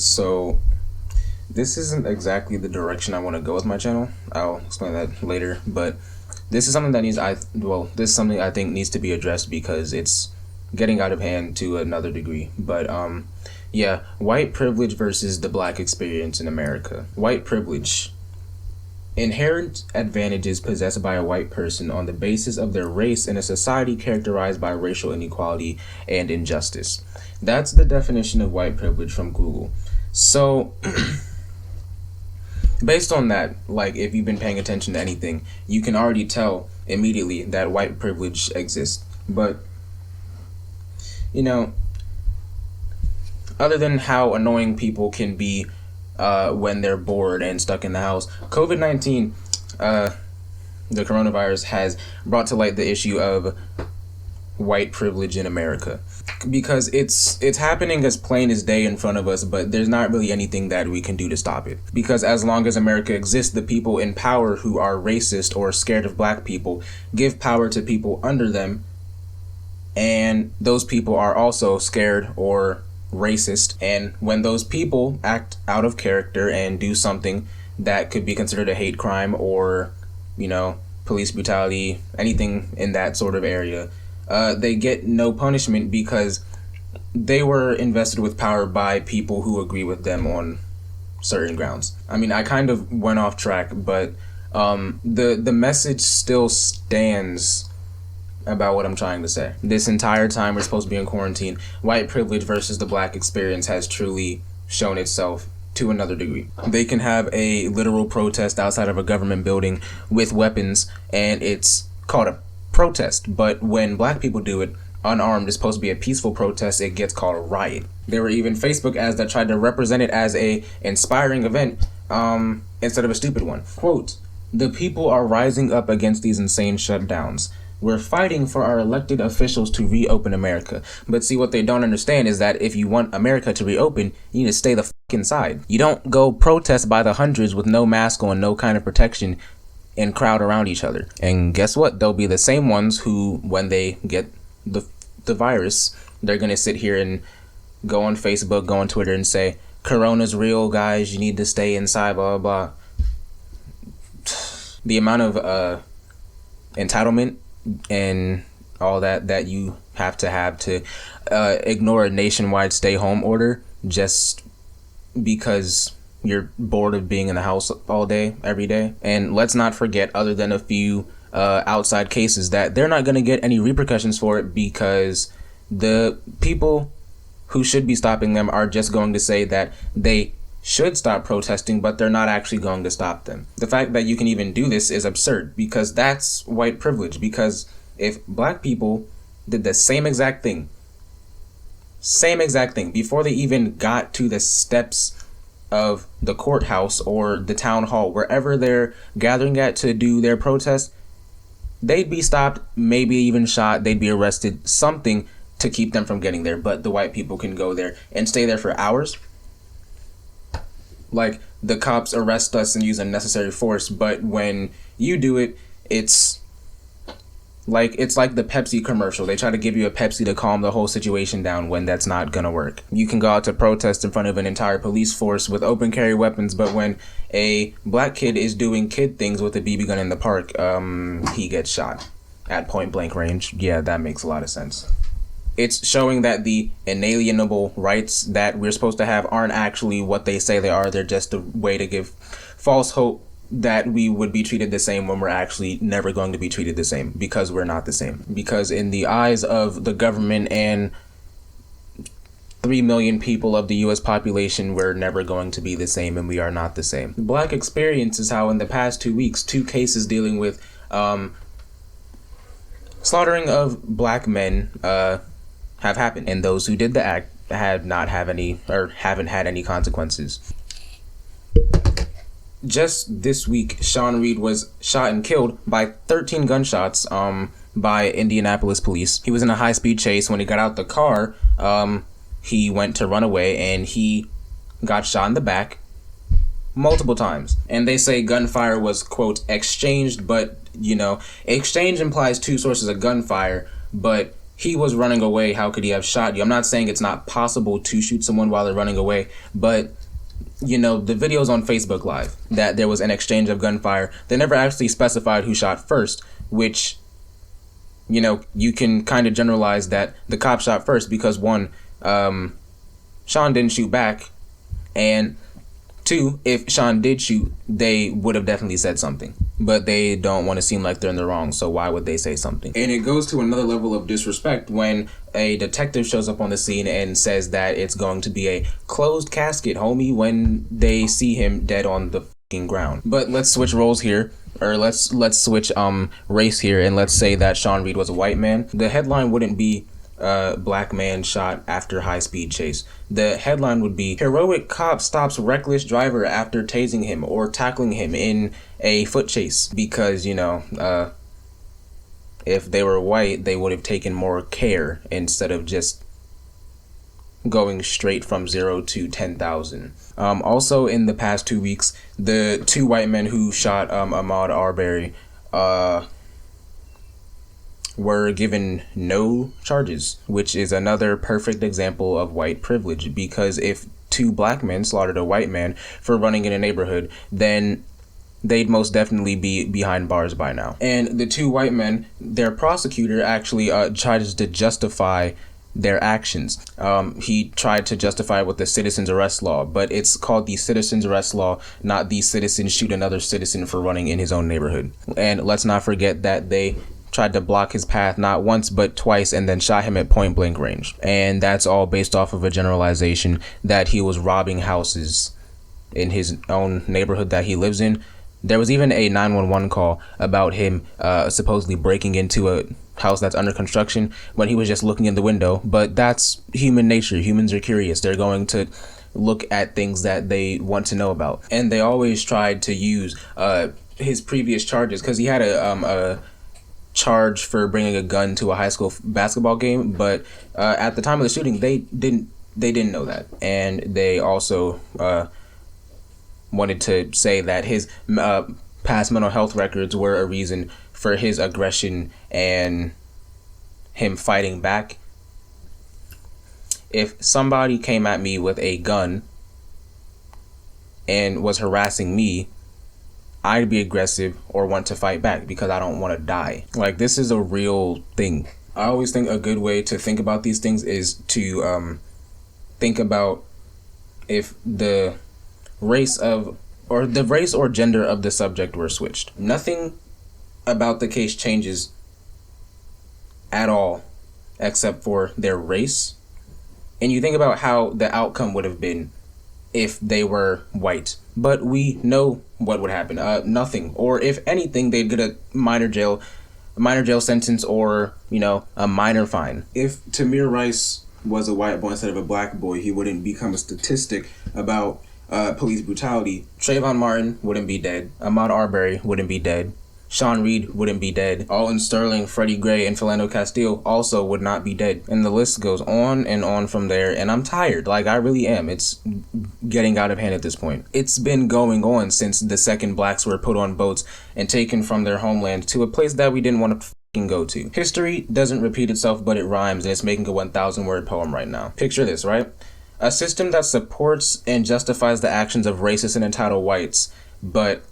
So this isn't exactly the direction I want to go with my channel. I'll explain that later, but this is something that this is something I think needs to be addressed because it's getting out of hand to another degree. But yeah, white privilege versus the black experience in America. White privilege. Inherent advantages possessed by a white person on the basis of their race in a society characterized by racial inequality and injustice. That's the definition of white privilege from Google. So, based on that, like if you've been paying attention to anything, you can already tell immediately that white privilege exists. But, you know, other than how annoying people can be when they're bored and stuck in the house, COVID-19, the coronavirus, has brought to light the issue of white privilege in America, because it's happening as plain as day in front of us, but there's not really anything that we can do to stop it. Because as long as America exists, the people in power who are racist or scared of black people give power to people under them, and those people are also scared or racist, and when those people act out of character and do something that could be considered a hate crime or, you know, police brutality, anything in that sort of area, they get no punishment because they were invested with power by people who agree with them on certain grounds. I mean, I kind of went off track, but the message still stands about what I'm trying to say. This entire time we're supposed to be in quarantine, white privilege versus the black experience has truly shown itself to another degree. They can have a literal protest outside of a government building with weapons, and it's called a protest. But when black people do it unarmed, it's supposed to be a peaceful protest, it gets called a riot. There were even Facebook ads that tried to represent it as a inspiring event instead of a stupid one. Quote, "The people are rising up against these insane shutdowns. We're fighting for our elected officials to reopen America." But see, what they don't understand is that if you want America to reopen, you need to stay the fuck inside. You don't go protest by the hundreds with no mask on, no kind of protection, and crowd around each other. And guess what? They'll be the same ones who, when they get the virus, they're going to sit here and go on Facebook, go on Twitter and say, "Corona's real, guys. You need to stay inside, blah, blah, blah." The amount of entitlement and all that you have to ignore a nationwide stay home order just because you're bored of being in the house all day every day. And let's not forget, other than a few outside cases, that they're not going to get any repercussions for it, because the people who should be stopping them are just going to say that they should stop protesting, but they're not actually going to stop them. The fact that you can even do this is absurd, because that's white privilege. Because if black people did the same exact thing before they even got to the steps of the courthouse or the town hall, wherever they're gathering at to do their protest, they'd be stopped, maybe even shot, they'd be arrested, something to keep them from getting there. But the white people can go there and stay there for hours. Like, the cops arrest us and use unnecessary force, but when you do it, it's like the Pepsi commercial. They try to give you a Pepsi to calm the whole situation down, when that's not gonna work. You can go out to protest in front of an entire police force with open carry weapons, but when a black kid is doing kid things with a BB gun in the park, he gets shot at point blank range. Yeah, that makes a lot of sense. It's showing that the inalienable rights that we're supposed to have aren't actually what they say they are. They're just a way to give false hope that we would be treated the same, when we're actually never going to be treated the same, because we're not the same. Because in the eyes of the government and 3 million people of the US population, we're never going to be the same, and we are not the same. The black experience is how in the past 2 weeks, 2 cases dealing with slaughtering of black men have happened, and those who did the act haven't had any consequences. Just this week, Sean Reed was shot and killed by 13 gunshots by Indianapolis police. He was in a high-speed chase. When he got out the car, he went to run away, and he got shot in the back multiple times. And they say gunfire was, quote, exchanged, but, you know, exchange implies 2 sources of gunfire, but he was running away. How could he have shot you? I'm not saying it's not possible to shoot someone while they're running away, but the videos on Facebook Live that there was an exchange of gunfire, they never actually specified who shot first, which, you can kind of generalize that the cop shot first because one, Sean didn't shoot back, and two, if Sean did shoot, they would have definitely said something. But they don't want to seem like they're in the wrong, so why would they say something? And it goes to another level of disrespect when a detective shows up on the scene and says that it's going to be a closed casket, homie, when they see him dead on the fucking ground. But let's switch roles here. Or let's switch race here, and let's say that Sean Reed was a white man. The headline wouldn't be black man shot after high-speed chase. The headline would be heroic cop stops reckless driver after tasing him or tackling him in a foot chase. Because if they were white, they would have taken more care instead of just going straight from 0 to 10,000. Also, in the past 2 weeks, the two white men who shot Ahmaud Arbery were given no charges, which is another perfect example of white privilege, because if two black men slaughtered a white man for running in a neighborhood, then they'd most definitely be behind bars by now. And the two white men, their prosecutor actually tries to justify their actions. He tried to justify it with the citizen's arrest law, but it's called the citizen's arrest law, not the citizen shoot another citizen for running in his own neighborhood. And let's not forget that they tried to block his path not once but twice and then shot him at point blank range. And that's all based off of a generalization that he was robbing houses in his own neighborhood that he lives in. There was even a 911 call about him supposedly breaking into a house that's under construction when he was just looking in the window. But that's human nature. Humans are curious. They're going to look at things that they want to know about. And they always tried to use his previous charges, because he had a charge for bringing a gun to a high school basketball game, but at the time of the shooting, they didn't know that. And they also wanted to say that his past mental health records were a reason for his aggression and him fighting back. If somebody came at me with a gun and was harassing me, I'd be aggressive or want to fight back because I don't want to die. Like, this is a real thing. I always think a good way to think about these things is to think about if the race or gender of the subject were switched. Nothing about the case changes at all except for their race. And you think about how the outcome would have been if they were white. But we know what would happen. Nothing. Or if anything, they'd get a minor jail sentence or, a minor fine. If Tamir Rice was a white boy instead of a black boy, he wouldn't become a statistic about police brutality. Trayvon Martin wouldn't be dead. Ahmaud Arbery wouldn't be dead. Sean Reed wouldn't be dead. Alton Sterling, Freddie Gray, and Philando Castile also would not be dead. And the list goes on and on from there. And I'm tired. Like, I really am. It's getting out of hand at this point. It's been going on since the second blacks were put on boats and taken from their homeland to a place that we didn't want to fucking go to. History doesn't repeat itself, but it rhymes, and it's making a 1,000-word poem right now. Picture this, right? A system that supports and justifies the actions of racist and entitled whites, but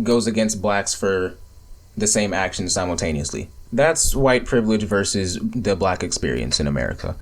goes against blacks for the same actions simultaneously. That's white privilege versus the black experience in America.